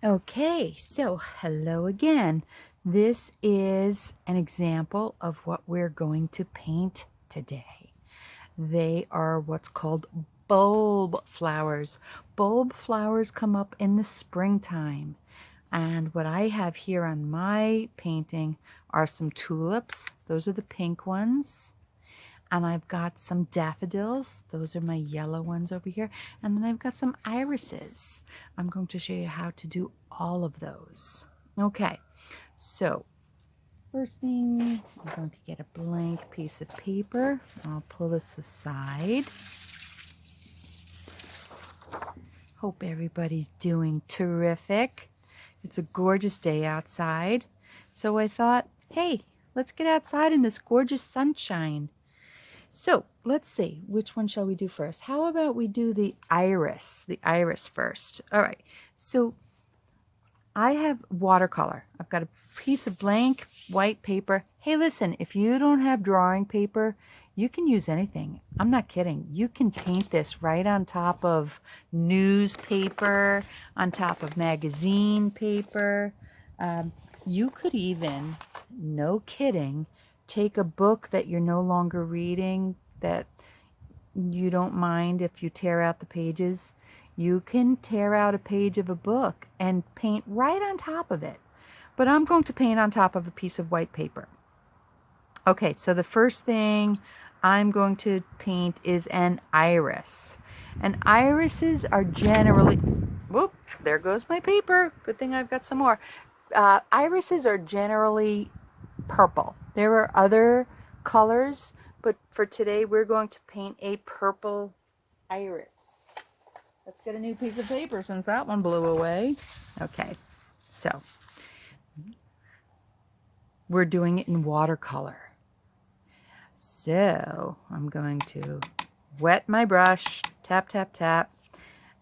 Okay, so hello again. This is an example of what we're going to paint today. They are what's called bulb flowers. Bulb flowers come up in the springtime. And what I have here on my painting are some tulips. Those are the pink ones. And I've got some daffodils. Those are my yellow ones over here. And then I've got some irises. I'm going to show you how to do all of those. Okay, so first thing, I'm going to get a blank piece of paper. I'll pull this aside. Hope everybody's doing terrific. It's a gorgeous day outside. So I thought, hey, let's get outside in this gorgeous sunshine. So let's see, which one shall we do first? How about we do the iris first. All right, so I have watercolor. I've got a piece of blank white paper. Hey, listen, if you don't have drawing paper, you can use anything. I'm not kidding. You can paint this right on top of newspaper, on top of magazine paper. You could even, no kidding, take a book that you're no longer reading, that you don't mind if you tear out the pages. You can tear out a page of a book and paint right on top of it. But I'm going to paint on top of a piece of white paper. Okay, so the first thing I'm going to paint is an iris. And irises are generally, whoop, there goes my paper. Good thing I've got some more. Irises are generally purple. There are other colors, but for today we're going to paint a purple iris. Let's get a new piece of paper since that one blew away. Okay, so we're doing it in watercolor. So I'm going to wet my brush, tap, tap, tap,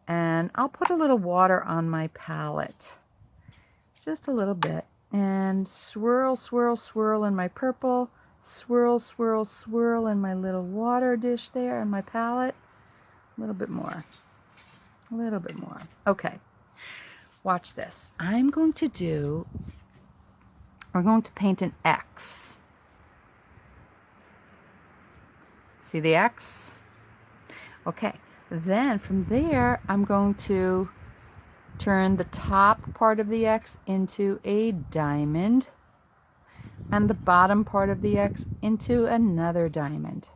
and I'll put a little water on my palette, just a little bit, and swirl, swirl, swirl in my purple, swirl, swirl, swirl in my little water dish there in my palette. A little bit more, a little bit more. Okay, watch this. We're going to paint an X. See the X? Okay, then from there, I'm going to turn the top part of the X into a diamond and the bottom part of the X into another diamond.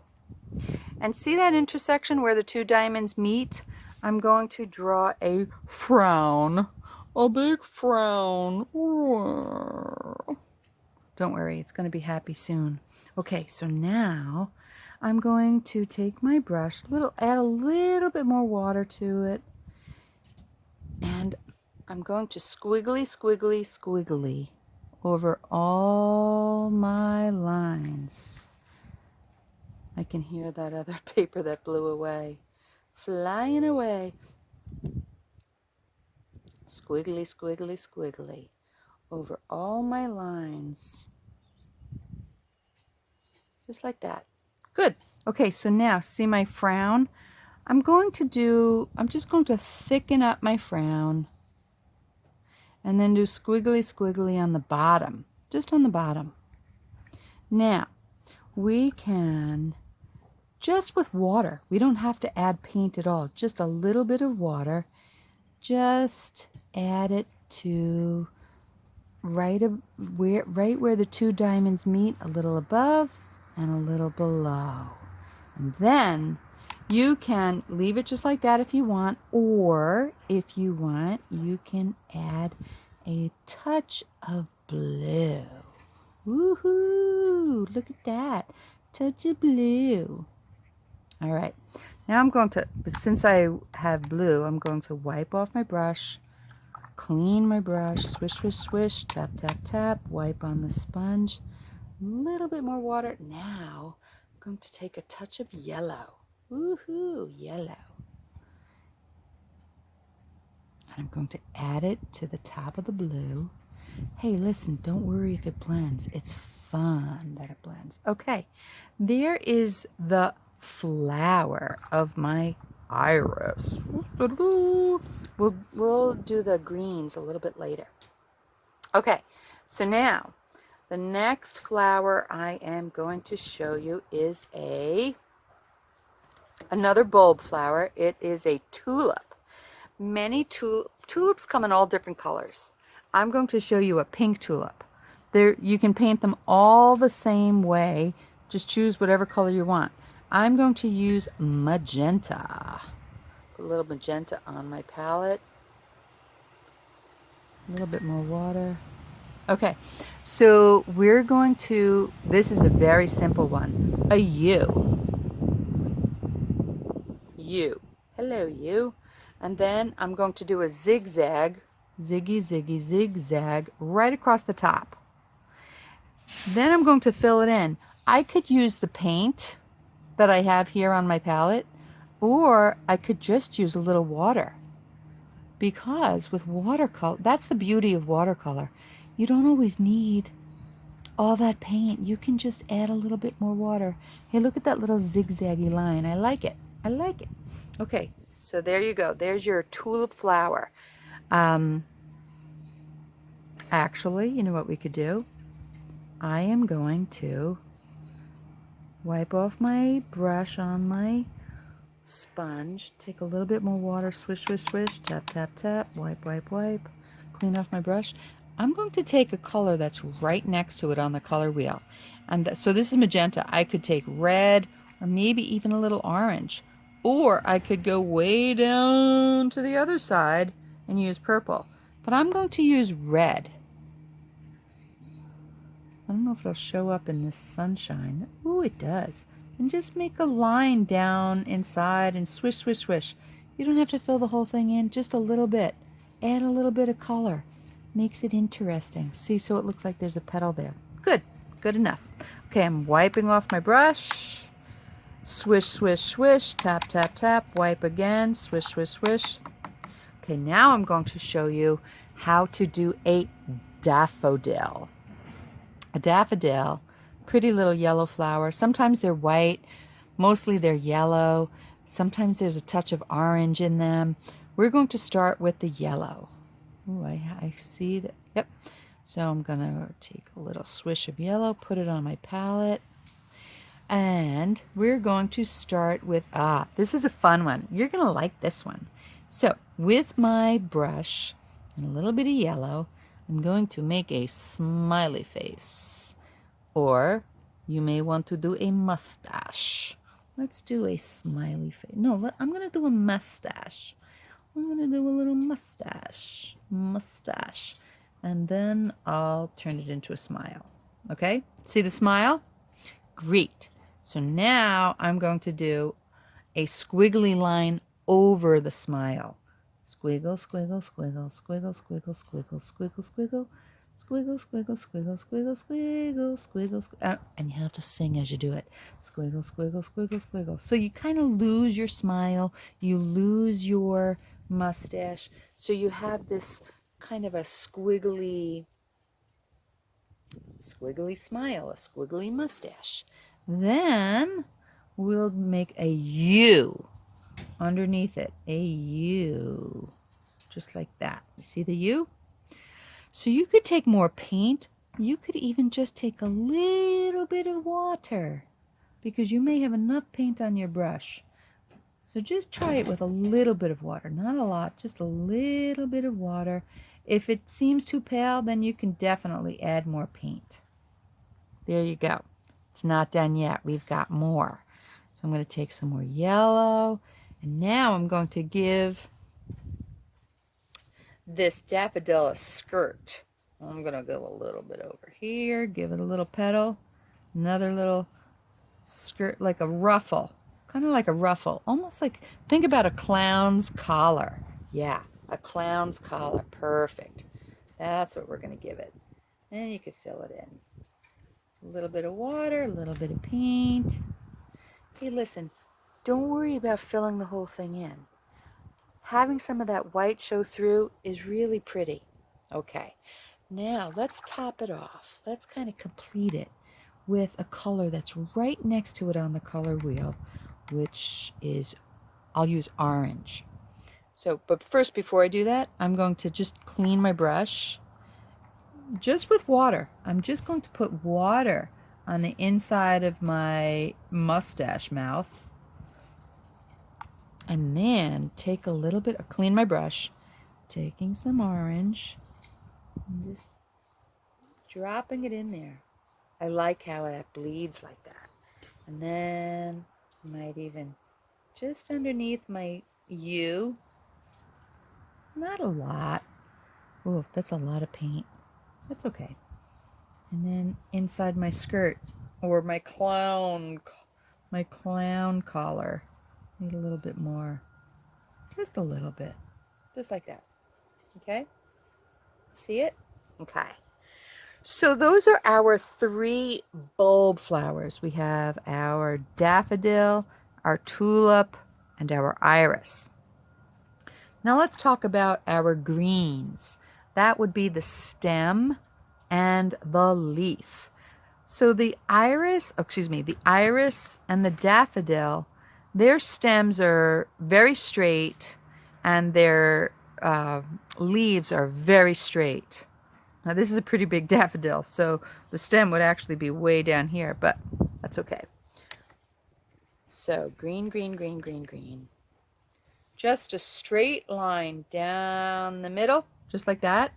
And see that intersection where the two diamonds meet? I'm going to draw a frown, a big frown. Don't worry, it's going to be happy soon. Okay, so now I'm going to take my brush, add a little bit more water to it, and I'm going to squiggly, squiggly, squiggly over all my lines. I can hear that other paper that blew away, flying away. Squiggly, squiggly, squiggly over all my lines. Just like that. Good. Okay, so now see my frown? I'm just going to thicken up my frown and then do squiggly, squiggly on the bottom, just on the bottom. Now, we can, just with water, we don't have to add paint at all, just a little bit of water, just add it to right where the two diamonds meet, a little above and a little below. And then you can leave it just like that if you want, or if you want, you can add a touch of blue. Woohoo! Look at that. Touch of blue. All right. Now since I have blue, I'm going to wipe off my brush, clean my brush, swish, swish, swish, tap, tap, tap, wipe on the sponge. A little bit more water. Now I'm going to take a touch of yellow. Woohoo, yellow. And I'm going to add it to the top of the blue. Hey, listen, don't worry if it blends. It's fun that it blends. Okay, there is the flower of my iris. We'll do the greens a little bit later. Okay, so now the next flower I am going to show you is another bulb flower. It is a tulip. Many tulips come in all different colors. I'm going to show you a pink tulip. You can paint them all the same way. Just choose whatever color you want. I'm going to use magenta. Put a little magenta on my palette. A little bit more water. Okay, so we're going to, this is a very simple one. A U. U. Hello, U. And then I'm going to do a zigzag, ziggy, ziggy, zigzag, right across the top. Then I'm going to fill it in. I could use the paint that I have here on my palette, or I could just use a little water. Because with watercolor, that's the beauty of watercolor. You don't always need all that paint. You can just add a little bit more water. Hey, look at that little zigzaggy line. I like it. I like it. Okay, so there you go. There's your tulip flower. Actually, you know what we could do? I am going to wipe off my brush on my sponge, take a little bit more water, swish, swish, swish, tap, tap, tap, wipe, wipe, wipe, clean off my brush. I'm going to take a color that's right next to it on the color wheel. And so this is magenta. I could take red or maybe even a little orange. Or I could go way down to the other side and use purple. But I'm going to use red. I don't know if it'll show up in this sunshine. Ooh, it does. And just make a line down inside and swish, swish, swish. You don't have to fill the whole thing in, just a little bit. Add a little bit of color. Makes it interesting. See, so it looks like there's a petal there. Good, good enough. Okay, I'm wiping off my brush. Swish, swish, swish, tap, tap, tap, wipe again, swish, swish, swish. Okay, now I'm going to show you how to do a daffodil. A daffodil, pretty little yellow flower. Sometimes they're white, mostly they're yellow. Sometimes there's a touch of orange in them. We're going to start with the yellow. Ooh, I see that. Yep. So I'm going to take a little swish of yellow, put it on my palette. And we're going to start with, this is a fun one. You're going to like this one. So with my brush and a little bit of yellow, I'm going to make a smiley face. Or you may want to do a mustache. Let's do a smiley face. No, I'm going to do a mustache. I'm going to do a little mustache. Mustache. And then I'll turn it into a smile. Okay? See the smile? Great. So now I'm going to do a squiggly line over the smile. Squiggle, squiggle, squiggle, squiggle, squiggle, squiggle, squiggle, squiggle, squiggle, squiggle, squiggle, squiggle, squiggle, squiggle, squiggle. And you have to sing as you do it. Squiggle, squiggle, squiggle, squiggle. So you kind of lose your smile. You lose your mustache. So you have this kind of a squiggly smile, a squiggly mustache. Then we'll make a U underneath it. A U. Just like that. You see the U? So you could take more paint. You could even just take a little bit of water because you may have enough paint on your brush. So just try it with a little bit of water. Not a lot, just a little bit of water. If it seems too pale, then you can definitely add more paint. There you go. It's not done yet. We've got more. So I'm going to take some more yellow. And now I'm going to give this daffodil a skirt. I'm going to go a little bit over here. Give it a little petal. Another little skirt, like a ruffle. Kind of like a ruffle. Almost like, think about a clown's collar. Yeah, a clown's collar. Perfect. That's what we're going to give it. And you can fill it in. A little bit of water, a little bit of paint. Hey, listen, don't worry about filling the whole thing in. Having some of that white show through is really pretty. Okay, now let's top it off. Let's kind of complete it with a color that's right next to it on the color wheel, which is I'll use orange. So, but first, before I do that, I'm going to just clean my brush just with water. I'm just going to put water on the inside of my mustache mouth. And then take a little bit, clean my brush, taking some orange, and just dropping it in there. I like how that bleeds like that. And then might even just underneath my U. Not a lot. Oh, that's a lot of paint. That's okay. And then inside my skirt, or my clown collar. Need a little bit more. Just a little bit. Just like that. Okay? See it? Okay. So those are our 3 bulb flowers. We have our daffodil, our tulip, and our iris. Now let's talk about our greens. That would be the stem and the leaf. So the iris and the daffodil, their stems are very straight and their leaves are very straight. Now this is a pretty big daffodil, so the stem would actually be way down here, but that's okay. So green, green, green, green, green. Just a straight line down the middle, just like that.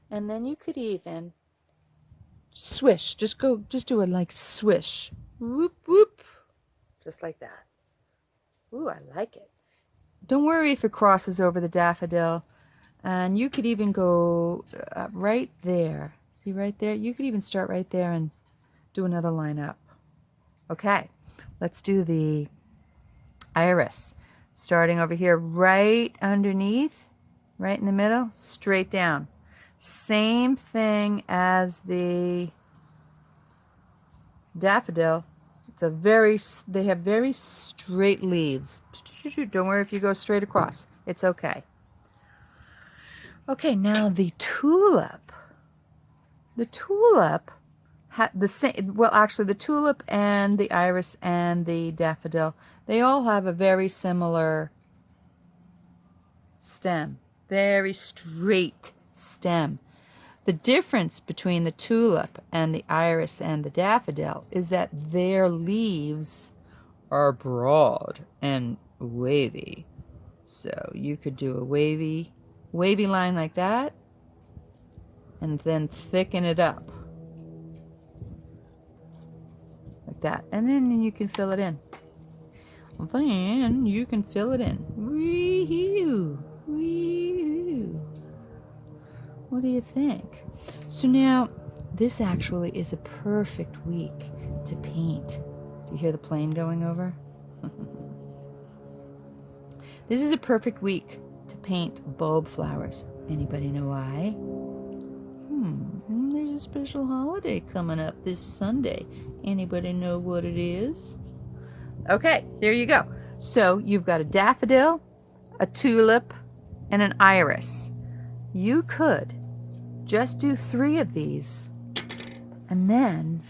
And then you could even swish, just do it like swish. Whoop, whoop. Just like that. Ooh, I like it. Don't worry if it crosses over the daffodil. And you could even go right there. See right there? You could even start right there and do another line up. Okay, let's do the iris. Starting over here right underneath, right in the middle, straight down. Same thing as the daffodil. They have very straight leaves. Don't worry if you go straight across. It's okay. Okay, now the tulip. The tulip had the same, well actually the tulip and the iris and the daffodil, they all have a very similar stem. Very straight stem. The difference between the tulip and the iris and the daffodil is that their leaves are broad and wavy. So you could do a wavy line like that and then thicken it up like that, and then you can fill it in. Wee-hoo, wee-hoo. What do you think? So now this actually is a perfect week to paint. Do you hear the plane going over? This is a perfect week to paint bulb flowers. Anybody know why? There's a special holiday coming up this Sunday. Anybody know what it is? Okay, there you go. So you've got a daffodil, a tulip, and an iris. You could just do 3 of these, and then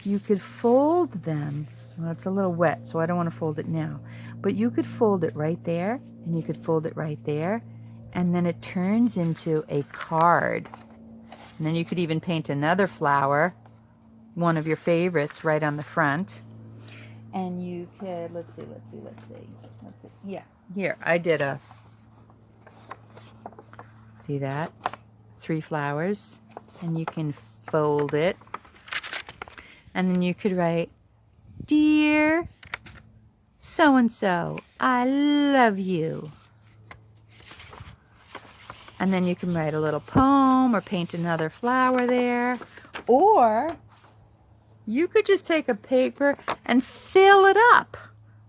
you could fold them. Well, it's a little wet, so I don't want to fold it now. But you could fold it right there, and you could fold it right there, and then it turns into a card. And then you could even paint another flower, one of your favorites, right on the front. And you could, let's see. Yeah, here, I did a, see that? 3 flowers. And you can fold it. And then you could write, "Dear so-and-so, I love you." And then you can write a little poem or paint another flower there. Or you could just take a paper and fill it up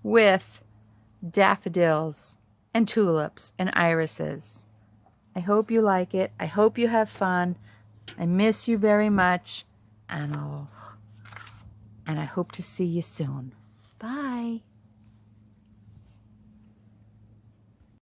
with daffodils and tulips and irises. I hope you like it. I hope you have fun. I miss you very much. And I hope to see you soon. Bye.